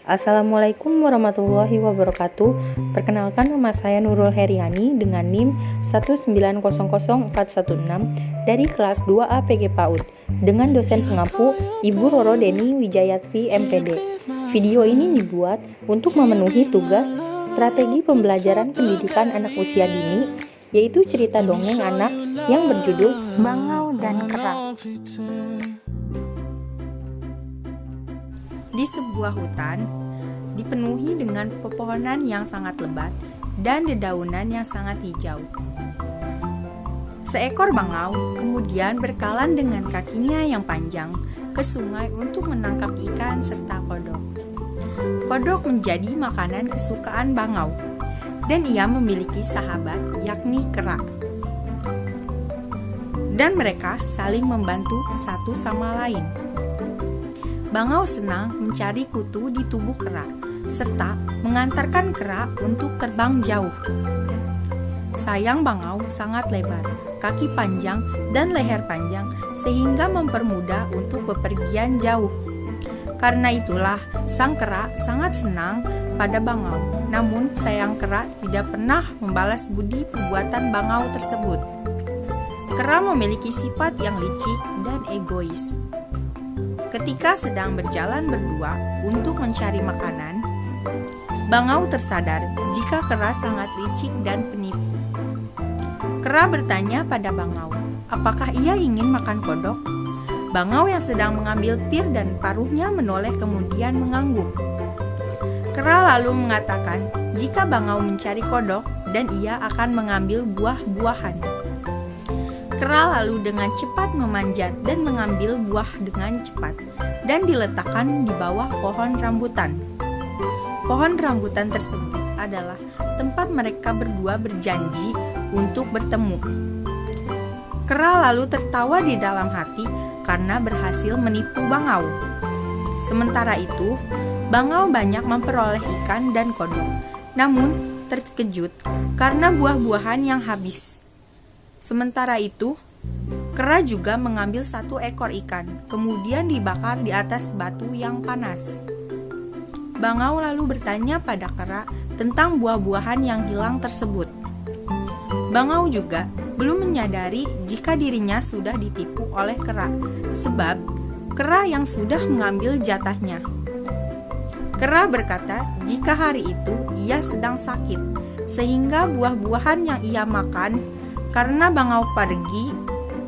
Assalamualaikum warahmatullahi wabarakatuh. Perkenalkan, nama saya Nurul Heriani dengan NIM 1900416 dari kelas 2A PG PAUD dengan dosen pengampu Ibu Roro Deni Wijayatri MPD. Video ini dibuat untuk memenuhi tugas strategi pembelajaran pendidikan anak usia dini, yaitu cerita dongeng anak yang berjudul Bangau dan Kera. Di sebuah hutan, dipenuhi dengan pepohonan yang sangat lebat dan dedaunan yang sangat hijau. Seekor bangau kemudian berkalan dengan kakinya yang panjang ke sungai untuk menangkap ikan serta kodok. Kodok menjadi makanan kesukaan bangau, dan ia memiliki sahabat yakni kera. Dan mereka saling membantu satu sama lain. Bangau senang mencari kutu di tubuh kera, serta mengantarkan kera untuk terbang jauh. Sayang bangau sangat lebar, kaki panjang dan leher panjang, sehingga mempermudah untuk bepergian jauh. Karena itulah, sang kera sangat senang pada bangau. Namun, sayang kera tidak pernah membalas budi perbuatan bangau tersebut. Kera memiliki sifat yang licik dan egois. Ketika sedang berjalan berdua untuk mencari makanan, bangau tersadar jika kera sangat licik dan penipu. Kera bertanya pada bangau, apakah ia ingin makan kodok? Bangau yang sedang mengambil pir dan paruhnya menoleh kemudian mengangguk. Kera lalu mengatakan jika bangau mencari kodok dan ia akan mengambil buah-buahan. Kera lalu dengan cepat memanjat dan mengambil buah dengan cepat dan diletakkan di bawah pohon rambutan. Pohon rambutan tersebut adalah tempat mereka berdua berjanji untuk bertemu. Kera lalu tertawa di dalam hati karena berhasil menipu bangau. Sementara itu, bangau banyak memperoleh ikan dan kodok, namun terkejut karena buah-buahan yang habis. Sementara itu, kera juga mengambil satu ekor ikan, kemudian dibakar di atas batu yang panas. Bangau lalu bertanya pada kera tentang buah-buahan yang hilang tersebut. Bangau juga belum menyadari jika dirinya sudah ditipu oleh kera, sebab kera yang sudah mengambil jatahnya. Kera berkata jika hari itu ia sedang sakit, sehingga buah-buahan yang ia makan karena bangau pergi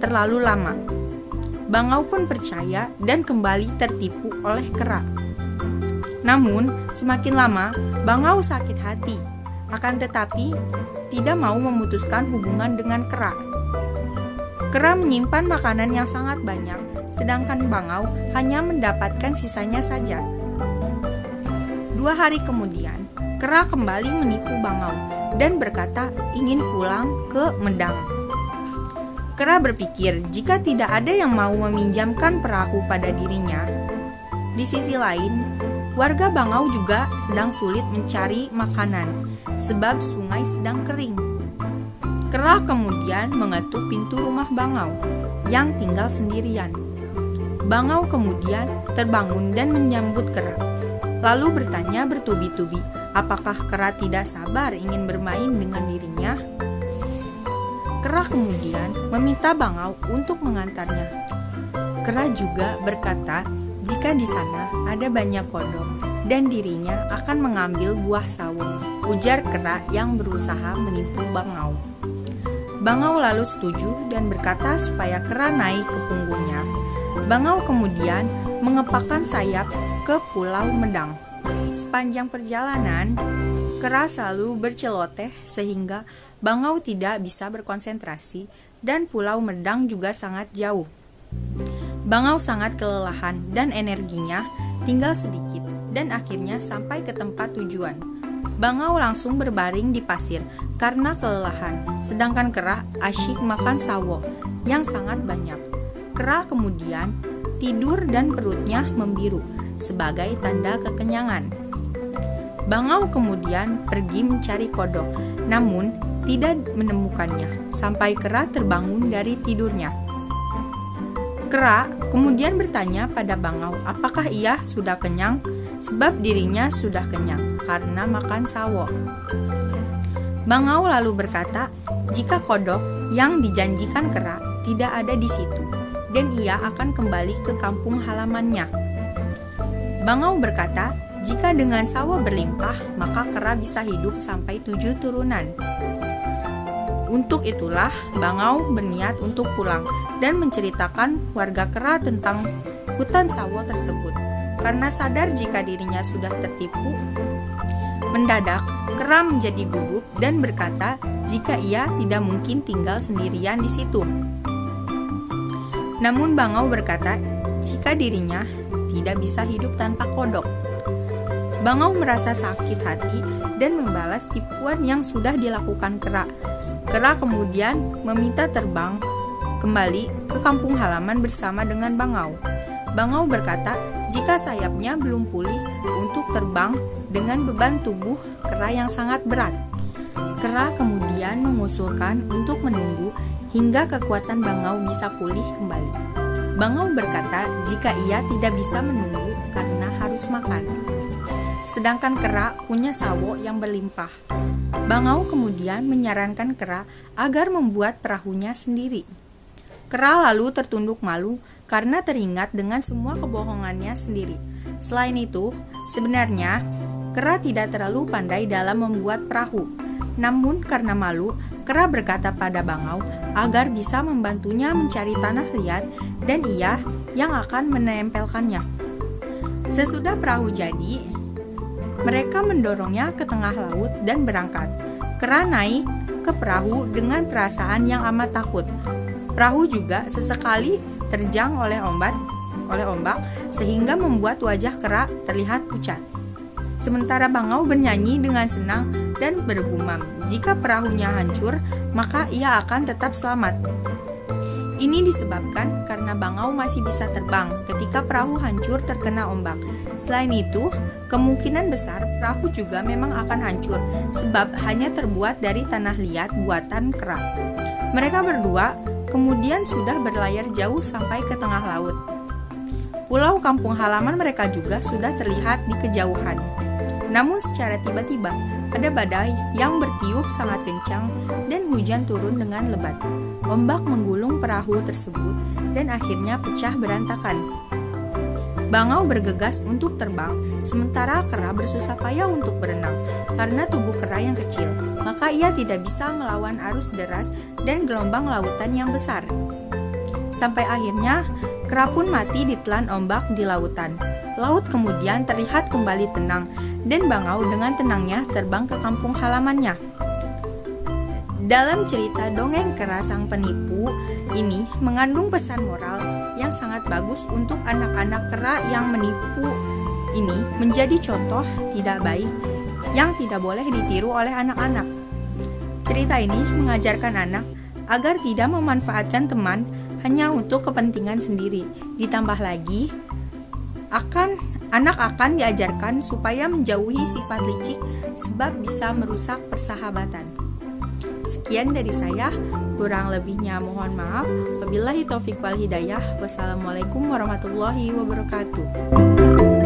terlalu lama. Bangau pun percaya dan kembali tertipu oleh kera. Namun, semakin lama, bangau sakit hati, akan tetapi tidak mau memutuskan hubungan dengan kera. Kera menyimpan makanan yang sangat banyak, sedangkan bangau hanya mendapatkan sisanya saja. 2 hari kemudian, kera kembali menipu bangau dan berkata ingin pulang ke Medang. Kera berpikir jika tidak ada yang mau meminjamkan perahu pada dirinya. Di sisi lain, warga Bangau juga sedang sulit mencari makanan sebab sungai sedang kering. Kera kemudian mengetuk pintu rumah Bangau yang tinggal sendirian. Bangau kemudian terbangun dan menyambut kera, lalu bertanya bertubi-tubi apakah kera tidak sabar ingin bermain dengan dirinya. Kera kemudian meminta bangau untuk mengantarnya. Kera juga berkata jika di sana ada banyak kodok dan dirinya akan mengambil buah sawo, ujar kera yang berusaha menipu bangau. Bangau lalu setuju dan berkata supaya kera naik ke punggungnya. Bangau kemudian mengepakkan sayap ke Pulau Medang. Sepanjang perjalanan, kera selalu berceloteh sehingga bangau tidak bisa berkonsentrasi dan Pulau Medang juga sangat jauh. Bangau sangat kelelahan dan energinya tinggal sedikit dan akhirnya sampai ke tempat tujuan. Bangau langsung berbaring di pasir karena kelelahan, sedangkan kera asyik makan sawo yang sangat banyak. Kera kemudian tidur dan perutnya membiru sebagai tanda kekenyangan. Bangau kemudian pergi mencari kodok, namun tidak menemukannya sampai kera terbangun dari tidurnya. Kera kemudian bertanya pada bangau apakah ia sudah kenyang, sebab dirinya sudah kenyang karena makan sawo. Bangau lalu berkata, jika kodok yang dijanjikan kera tidak ada di situ, dan ia akan kembali ke kampung halamannya. Bangau berkata, jika dengan sawo berlimpah, maka kera bisa hidup sampai 7 turunan. Untuk itulah bangau berniat untuk pulang dan menceritakan warga kera tentang hutan sawo tersebut. Karena sadar jika dirinya sudah tertipu, mendadak kera menjadi gugup dan berkata jika ia tidak mungkin tinggal sendirian di situ. Namun bangau berkata jika dirinya tidak bisa hidup tanpa kodok. Bangau merasa sakit hati dan membalas tipuan yang sudah dilakukan kera. Kera kemudian meminta terbang kembali ke kampung halaman bersama dengan bangau. Bangau berkata, jika sayapnya belum pulih untuk terbang dengan beban tubuh kera yang sangat berat. Kera kemudian mengusulkan untuk menunggu hingga kekuatan bangau bisa pulih kembali. Bangau berkata, jika ia tidak bisa menunggu karena harus makan. Sedangkan kera punya sawo yang berlimpah. Bangau kemudian menyarankan kera agar membuat perahunya sendiri. Kera lalu tertunduk malu karena teringat dengan semua kebohongannya sendiri. Selain itu, sebenarnya kera tidak terlalu pandai dalam membuat perahu. Namun karena malu, kera berkata pada bangau agar bisa membantunya mencari tanah liat dan ia yang akan menempelkannya. Sesudah perahu jadi, mereka mendorongnya ke tengah laut dan berangkat. Kera naik ke perahu dengan perasaan yang amat takut. Perahu juga sesekali terjang oleh ombak sehingga membuat wajah kera terlihat pucat. Sementara bangau bernyanyi dengan senang dan bergumam, jika perahunya hancur, maka ia akan tetap selamat. Ini disebabkan karena bangau masih bisa terbang ketika perahu hancur terkena ombak. Selain itu, kemungkinan besar perahu juga memang akan hancur sebab hanya terbuat dari tanah liat buatan kera. Mereka berdua kemudian sudah berlayar jauh sampai ke tengah laut. Pulau kampung halaman mereka juga sudah terlihat di kejauhan. Namun secara tiba-tiba ada badai yang bertiup sangat kencang dan hujan turun dengan lebat. Ombak menggulung perahu tersebut dan akhirnya pecah berantakan. Bangau bergegas untuk terbang, sementara kera bersusah payah untuk berenang karena tubuh kera yang kecil. Maka ia tidak bisa melawan arus deras dan gelombang lautan yang besar. Sampai akhirnya kera pun mati ditelan ombak di lautan. Laut kemudian terlihat kembali tenang dan bangau dengan tenangnya terbang ke kampung halamannya. Dalam cerita dongeng kera sang penipu ini mengandung pesan moral yang sangat bagus untuk anak-anak kera yang menipu ini menjadi contoh tidak baik yang tidak boleh ditiru oleh anak-anak. Cerita ini mengajarkan anak agar tidak memanfaatkan teman hanya untuk kepentingan sendiri. Ditambah lagi, anak akan diajarkan supaya menjauhi sifat licik sebab bisa merusak persahabatan. Sekian dari saya, kurang lebihnya mohon maaf. Wabillahi taufiq wal hidayah. Wassalamualaikum warahmatullahi wabarakatuh.